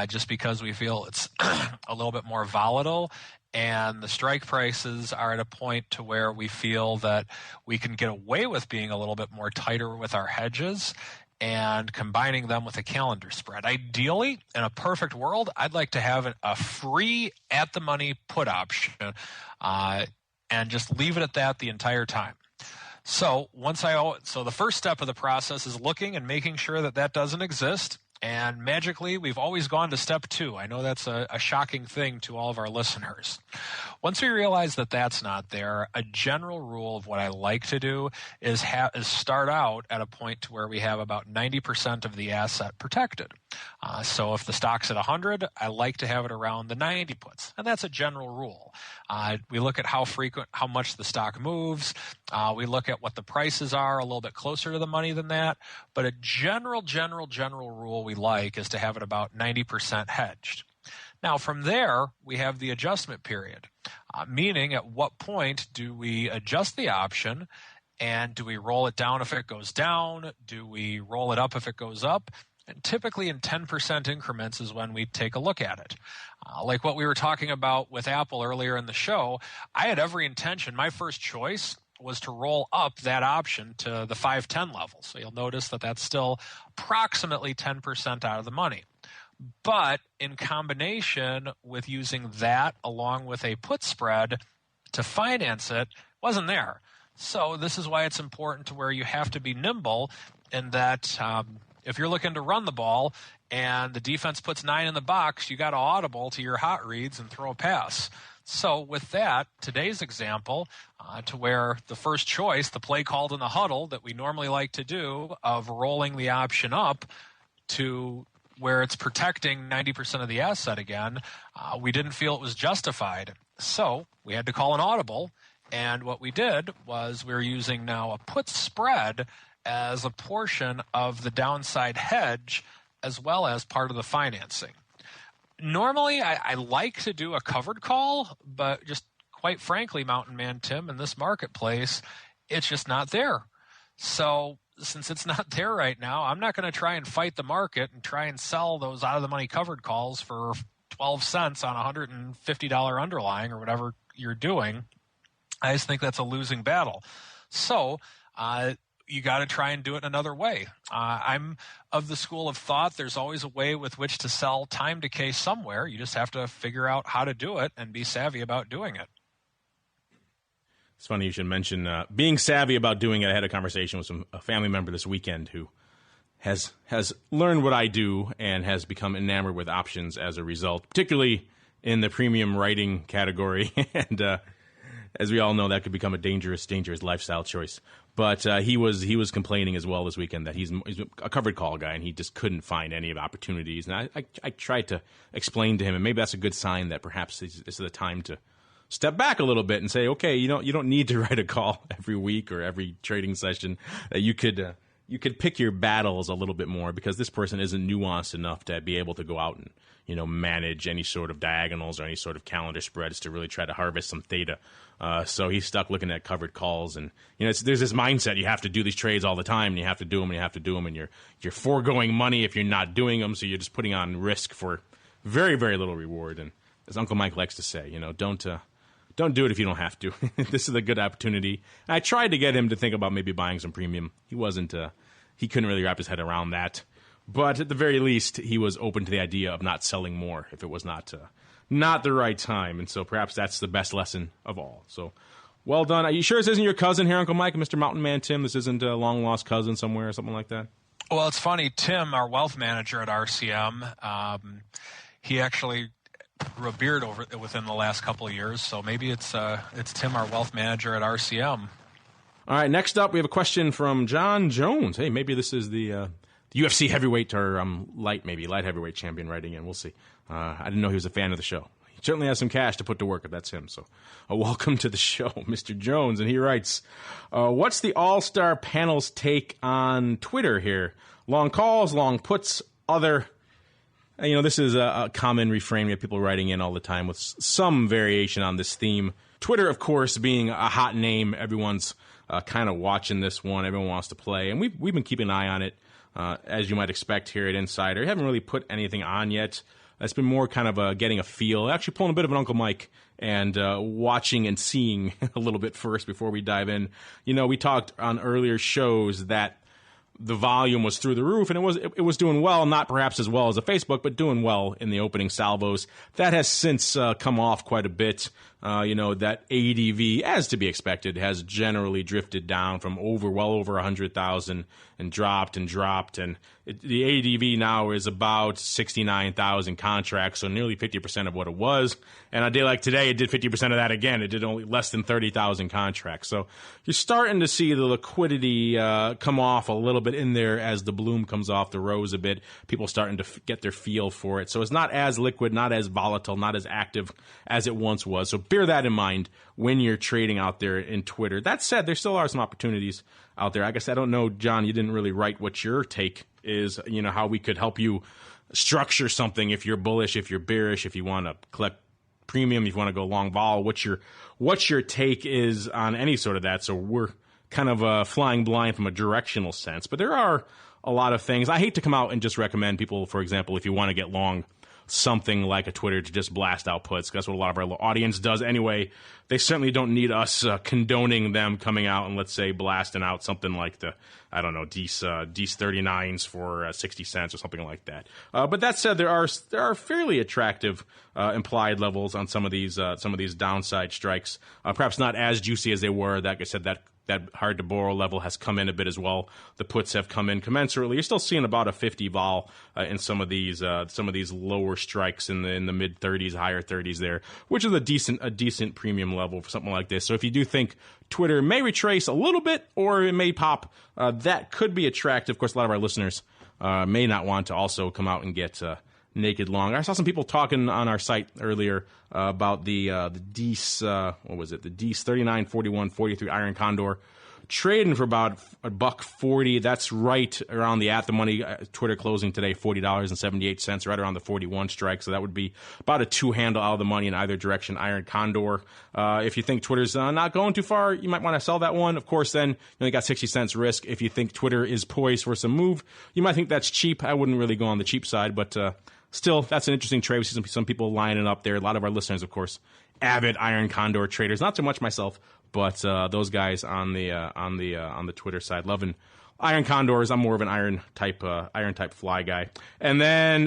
just because we feel it's a little bit more volatile. And the strike prices are at a point to where we feel that we can get away with being a little bit more tighter with our hedges and combining them with a calendar spread. Ideally, in a perfect world, I'd like to have a free at-the-money put option and just leave it at that the entire time. So the first step of the process is looking and making sure that that doesn't exist. And magically, we've always gone to step 2. I know that's a shocking thing to all of our listeners. Once we realize that that's not there, a general rule of what I like to do is start out at a point to where we have about 90% of the asset protected. So if the stock's at 100, I like to have it around the 90 puts. And that's a general rule. We look at how much the stock moves. We look at what the prices are a little bit closer to the money than that. But a general rule we like is to have it about 90% hedged. Now, from there, we have the adjustment period, meaning at what point do we adjust the option, and do we roll it down if it goes down? Do we roll it up if it goes up? And typically in 10% increments is when we take a look at it. Like what we were talking about with Apple earlier in the show, I had every intention, my first choice was to roll up that option to the 510 level. So you'll notice that that's still approximately 10% out of the money. But in combination with using that along with a put spread to finance it, wasn't there. So this is why it's important to where you have to be nimble in that if you're looking to run the ball and the defense puts 9 in the box, you got to audible to your hot reads and throw a pass. So with that, today's example, to where the first choice, the play called in the huddle that we normally like to do of rolling the option up to where it's protecting 90% of the asset again, we didn't feel it was justified. So we had to call an audible. And what we did was we're using now a put spread as a portion of the downside hedge as well as part of the financing. Normally, I like to do a covered call, but just quite frankly, Mountain Man Tim, in this marketplace, it's just not there. So since it's not there right now, I'm not going to try and fight the market and try and sell those out-of-the-money covered calls for 12 cents on a $150 underlying or whatever you're doing. I just think that's a losing battle. So you got to try and do it another way. I'm of the school of thought there's always a way with which to sell time decay somewhere. You just have to figure out how to do it and be savvy about doing it. It's funny you should mention being savvy about doing it. I had a conversation with a family member this weekend who has learned what I do and has become enamored with options as a result, particularly in the premium writing category. And as we all know, that could become a dangerous lifestyle choice. But he was complaining as well this weekend that he's a covered call guy and he just couldn't find any opportunities. And I tried to explain to him, and maybe that's a good sign that perhaps this is the time to step back a little bit and say, okay, you don't need to write a call every week or every trading session. You could pick your battles a little bit more, because this person isn't nuanced enough to be able to go out and manage any sort of diagonals or any sort of calendar spreads to really try to harvest some theta. So he's stuck looking at covered calls, and there's this mindset you have to do these trades all the time, and you have to do them, and you have to do them, and you're foregoing money if you're not doing them, so you're just putting on risk for very, very little reward. And as Uncle Mike likes to say, don't do it if you don't have to. This is a good opportunity. And I tried to get him to think about maybe buying some premium. He couldn't really wrap his head around that. But at the very least, he was open to the idea of not selling more if it was not the right time. And so perhaps that's the best lesson of all. So well done. Are you sure this isn't your cousin here, Uncle Mike, Mr. Mountain Man Tim? This isn't a long-lost cousin somewhere or something like that? Well, it's funny. Tim, our wealth manager at RCM, he actually grew a beard within the last couple of years. So maybe it's Tim, our wealth manager at RCM. All right, next up, we have a question from John Jones. Hey, maybe this is the UFC heavyweight or light heavyweight champion writing in. We'll see. I didn't know he was a fan of the show. He certainly has some cash to put to work if that's him. So welcome to the show, Mr. Jones. And he writes, what's the All-Star panel's take on Twitter here? Long calls, long puts, other... this is a common refrain we have people writing in all the time with some variation on this theme. Twitter, of course, being a hot name, everyone's kind of watching this one. Everyone wants to play, and we've been keeping an eye on it, as you might expect here at Insider. We haven't really put anything on yet. It's been more kind of getting a feel, actually pulling a bit of an Uncle Mike and watching and seeing a little bit first before we dive in. We talked on earlier shows that the volume was through the roof, and it was doing well, not perhaps as well as a Facebook, but doing well in the opening salvos. That has since come off quite a bit. That ADV, as to be expected, has generally drifted down from well over 100,000 and dropped. And the ADV now is about 69,000 contracts, so nearly 50% of what it was. And on a day like today, it did 50% of that again. It did only less than 30,000 contracts. So you're starting to see the liquidity come off a little bit in there as the bloom comes off the rose a bit. People starting to get their feel for it. So it's not as liquid, not as volatile, not as active as it once was. So bear that in mind when you're trading out there in Twitter. That said, there still are some opportunities out there. I guess I don't know, John, you didn't really write what your take is, how we could help you structure something if you're bullish, if you're bearish, if you want to collect premium, if you want to go long vol, what your take is on any sort of that. So we're kind of flying blind from a directional sense. But there are a lot of things. I hate to come out and just recommend people, for example, if you want to get long something like a Twitter, to just blast out puts. That's what a lot of our audience does anyway. They certainly don't need us condoning them coming out and, let's say, blasting out something like the, D's 39s for 60 cents or something like that. But that said, there are fairly attractive implied levels on some of these downside strikes. Perhaps not as juicy as they were. Like I said, that hard to borrow level has come in a bit as well. The puts have come in commensurately. You're still seeing about a 50 vol in some of these lower strikes in the mid 30s, higher 30s there, which is a decent premium level for something like this. So if you do think Twitter may retrace a little bit or it may pop, that could be attractive. Of course, a lot of our listeners may not want to also come out and get naked long. I saw some people talking on our site earlier about the D's, the D's 39, 41, 43 Iron Condor trading for about $1.40. That's right around the at the money. Twitter closing today, $40.78, right around the 41 strike. So that would be about a 2-handle out of the money in either direction. Iron Condor. If you think Twitter's not going too far, you might want to sell that one. Of course, then you only got 60 cents risk. If you think Twitter is poised for some move, you might think that's cheap. I wouldn't really go on the cheap side, but still, that's an interesting trade. We see some people lining up there. A lot of our listeners, of course, avid Iron Condor traders. Not so much myself, but those guys on the Twitter side loving Iron Condors. I'm more of an iron type fly guy. And then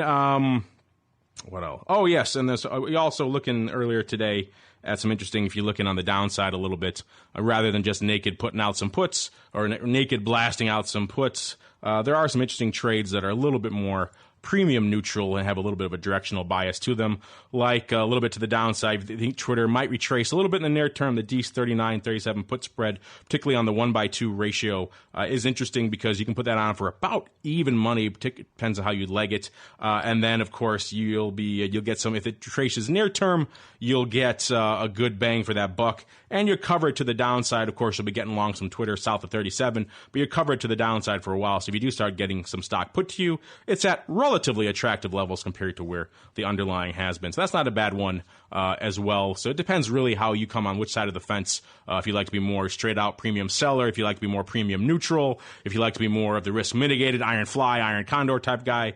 what else? Oh yes, and we also looking earlier today at some interesting. If you're looking on the downside a little bit, rather than just naked putting out some puts or naked blasting out some puts. there are some interesting trades that are a little bit more premium neutral and have a little bit of a directional bias to them, like a little bit to the downside. I think Twitter might retrace a little bit in the near term. The D's 39-37 put spread, particularly on the 1-by-2 ratio, is interesting because you can put that on for about even money. Depends on how you leg it. And then, of course, you'll get some. If it traces near term, you'll get a good bang for that buck. And you're covered to the downside. Of course, you'll be getting long some Twitter south of 37, but you're covered to the downside for a while. So if you do start getting some stock put to you, it's at relatively attractive levels compared to where the underlying has been. So that's not a bad one as well. So it depends really how you come on which side of the fence. If you like to be more straight out premium seller, if you like to be more premium neutral, if you like to be more of the risk mitigated iron fly, iron condor type guy,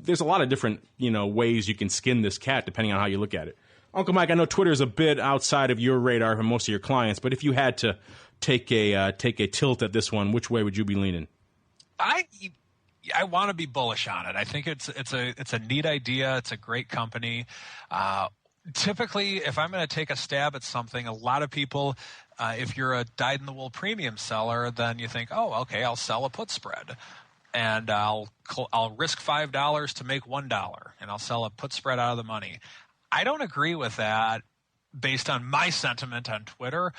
there's a lot of different ways you can skin this cat depending on how you look at it. Uncle Mike, I know Twitter is a bit outside of your radar for most of your clients, but if you had to take a tilt at this one, which way would you be leaning? I want to be bullish on it. I think it's a neat idea. It's a great company. Typically, if I'm going to take a stab at something, a lot of people, if you're a dyed-in-the-wool premium seller, then you think, oh, okay, I'll sell a put spread. And I'll risk $5 to make $1, and I'll sell a put spread out of the money. I don't agree with that based on my sentiment on Twitter.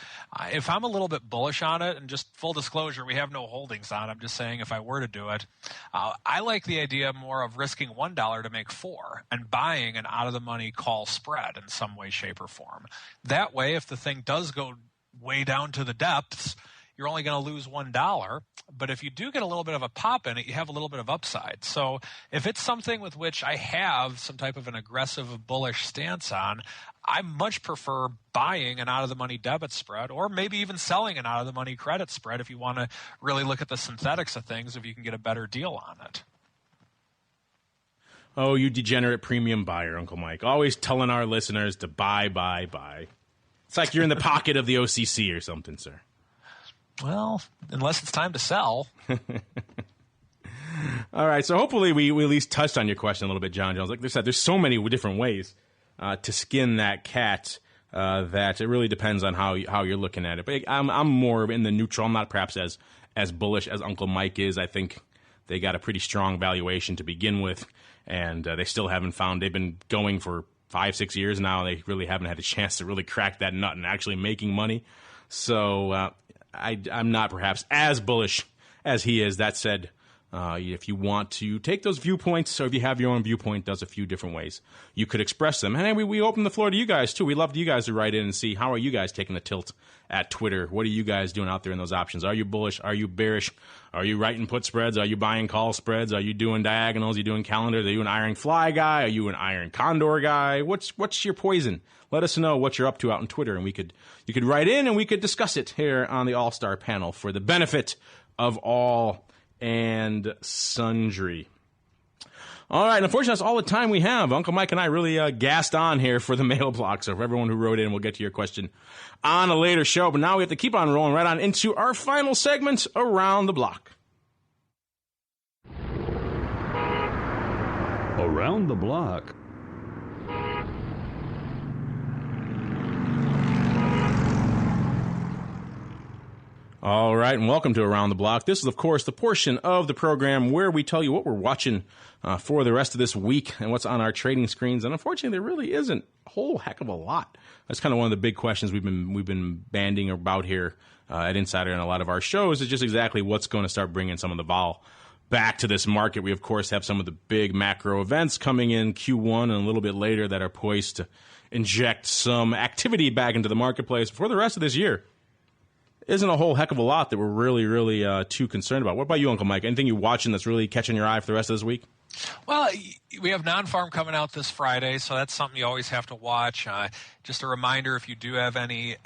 If I'm a little bit bullish on it, and just full disclosure, we have no holdings on it. I'm just saying if I were to do it, I like the idea more of risking $1 to make $4 and buying an out-of-the-money call spread in some way, shape, or form. That way, if the thing does go way down to the depths, you're only going to lose $1. But if you do get a little bit of a pop in it, you have a little bit of upside. So if it's something with which I have some type of an aggressive bullish stance on, I much prefer buying an out-of-the-money debit spread, or maybe even selling an out-of-the-money credit spread if you want to really look at the synthetics of things, if you can get a better deal on it. Oh, you degenerate premium buyer, Uncle Mike. Always telling our listeners to buy, buy, buy. It's like you're in the pocket of the OCC or something, sir. Well, unless it's time to sell. All right, so hopefully we at least touched on your question a little bit, John Jones. Like I said, there's so many different ways to skin that cat that it really depends on how you're looking at it. But I'm more in the neutral. I'm not perhaps as bullish as Uncle Mike is. I think they got a pretty strong valuation to begin with, and they still haven't found. They've been going for 5-6 years now. They really haven't had a chance to really crack that nut and actually making money. So I'm not perhaps as bullish as he is. That said, if you want to take those viewpoints, or if you have your own viewpoint, there's a few different ways you could express them. And we open the floor to you guys, too. We love you guys to write in and see how are you guys taking the tilt at Twitter. What are you guys doing out there in those options? Are you bullish? Are you bearish? Are you writing put spreads? Are you buying call spreads? Are you doing diagonals? Are you doing calendars? Are you an iron fly guy? Are you an iron condor guy? What's your poison? Let us know what you're up to out on Twitter, and you could write in and we could discuss it here on the All-Star panel for the benefit of all and sundry. All right, unfortunately, that's all the time we have. Uncle Mike and I really gassed on here for the mail block, so for everyone who wrote in, we'll get to your question on a later show. But now we have to keep on rolling right on into our final segment, Around the Block. Around the Block. All right, and welcome to Around the Block. This is, of course, the portion of the program where we tell you what we're watching for the rest of this week and what's on our trading screens. And unfortunately, there really isn't a whole heck of a lot. That's kind of one of the big questions we've been banding about here at Insider and a lot of our shows, is just exactly what's going to start bringing some of the vol back to this market. We, of course, have some of the big macro events coming in Q1 and a little bit later that are poised to inject some activity back into the marketplace for the rest of this year. Isn't a whole heck of a lot that we're really too concerned about. What about you, Uncle Mike? Anything you're watching that's really catching your eye for the rest of this week? Well, we have non-farm coming out this Friday, so that's something you always have to watch. Just a reminder, if you do have any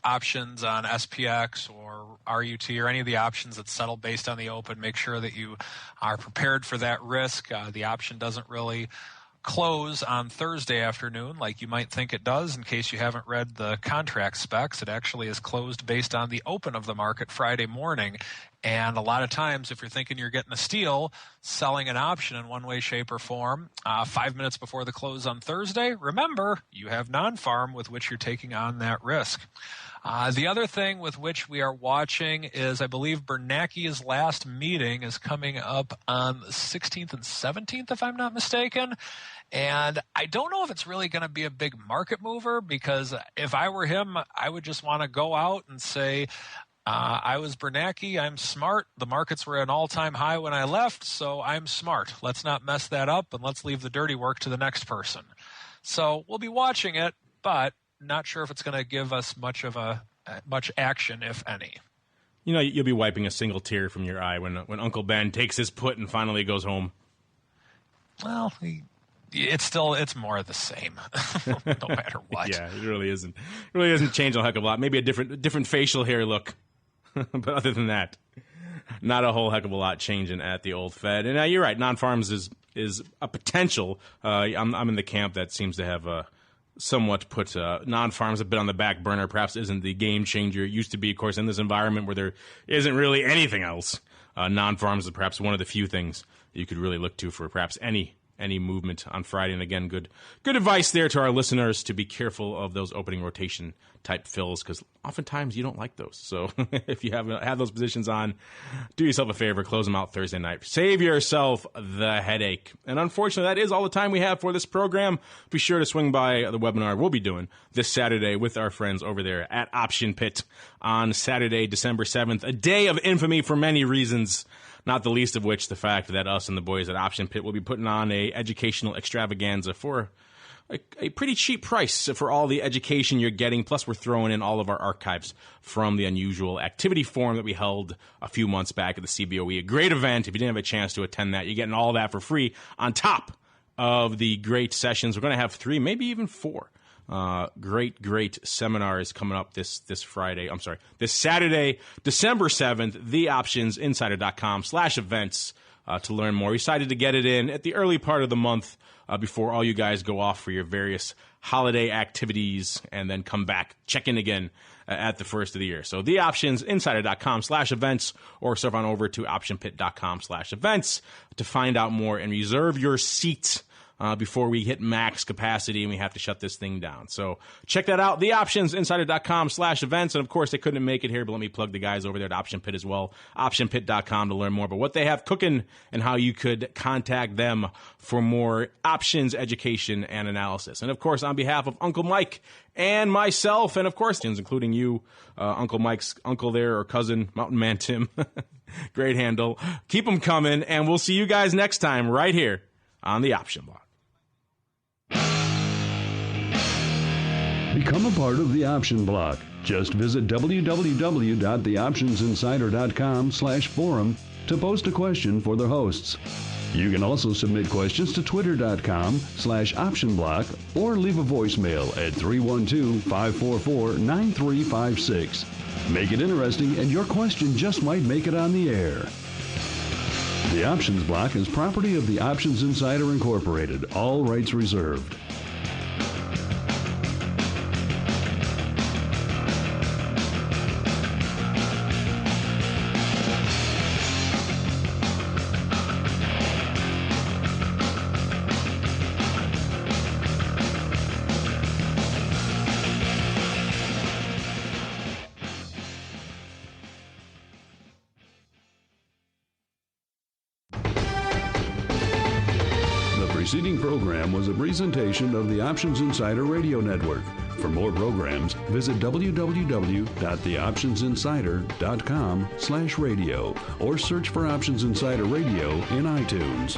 options on SPX or RUT or any of the options that settle based on the open, make sure that you are prepared for that risk. The option doesn't really close on Thursday afternoon like you might think it does. In case you haven't read the contract specs, it actually is closed based on the open of the market Friday morning. And a lot of times, if you're thinking you're getting a steal, selling an option in one way, shape, or form 5 minutes before the close on Thursday, remember, you have non-farm with which you're taking on that risk. The other thing with which we are watching is, I believe Bernanke's last meeting is coming up on the 16th and 17th, if I'm not mistaken. And I don't know if it's really going to be a big market mover, because if I were him, I would just want to go out and say, I was Bernanke, I'm smart. The markets were at an all-time high when I left, so I'm smart. Let's not mess that up, and let's leave the dirty work to the next person. So we'll be watching it, but not sure if it's going to give us much action, if any. You know, you'll be wiping a single tear from your eye when Uncle Ben takes his put and finally goes home. Well, it's more of the same, no matter what. Yeah, it really isn't. It really hasn't changed a heck of a lot. Maybe a different facial hair look, but other than that, not a whole heck of a lot changing at the old Fed. And you're right, non-farms is a potential. I'm in the camp that seems to have somewhat put non-farms a bit on the back burner. Perhaps isn't the game changer it used to be. Of course, in this environment where there isn't really anything else, non-farms is perhaps one of the few things you could really look to for perhaps any movement on Friday. And again, good advice there to our listeners to be careful of those opening rotation type fills, because oftentimes you don't like those. So if you have those positions on, do yourself a favor, close them out Thursday night. Save yourself the headache. And unfortunately, that is all the time we have for this program. Be sure to swing by the webinar we'll be doing this Saturday with our friends over there at Option Pit on Saturday, December 7th, a day of infamy for many reasons, not the least of which the fact that us and the boys at Option Pit will be putting on a educational extravaganza for a pretty cheap price for all the education you're getting. Plus, we're throwing in all of our archives from the Unusual Activity Forum that we held a few months back at the CBOE. A great event. If you didn't have a chance to attend that, you're getting all that for free on top of the great sessions. We're going to have 3, maybe even 4 great seminars coming up this Saturday, December 7th, theoptionsinsider.com/events to learn more. We decided to get it in at the early part of the month before all you guys go off for your various holiday activities and then come back, check in again at the first of the year. So theoptionsinsider.com/events, or surf on over to optionpit.com/events to find out more and reserve your seat before we hit max capacity and we have to shut this thing down. So check that out, theoptionsinsider.com/events. And of course, they couldn't make it here, but let me plug the guys over there at Option Pit as well, optionpit.com, to learn more about what they have cooking and how you could contact them for more options education and analysis. And of course, on behalf of Uncle Mike and myself, and of course, including you, Uncle Mike's uncle there, or cousin, Mountain Man Tim, great handle. Keep them coming, and we'll see you guys next time right here on the Option Block. Become a part of the Option Block. Just visit www.theoptionsinsider.com/forum to post a question for the hosts. You can also submit questions to twitter.com/optionblock or leave a voicemail at 312-544-9356. Make it interesting, and your question just might make it on the air. The Options Block is property of the Options Insider Incorporated. All rights reserved. The preceding program was a presentation of the Options Insider Radio Network. For more programs, visit www.theoptionsinsider.com/radio or search for Options Insider Radio in iTunes.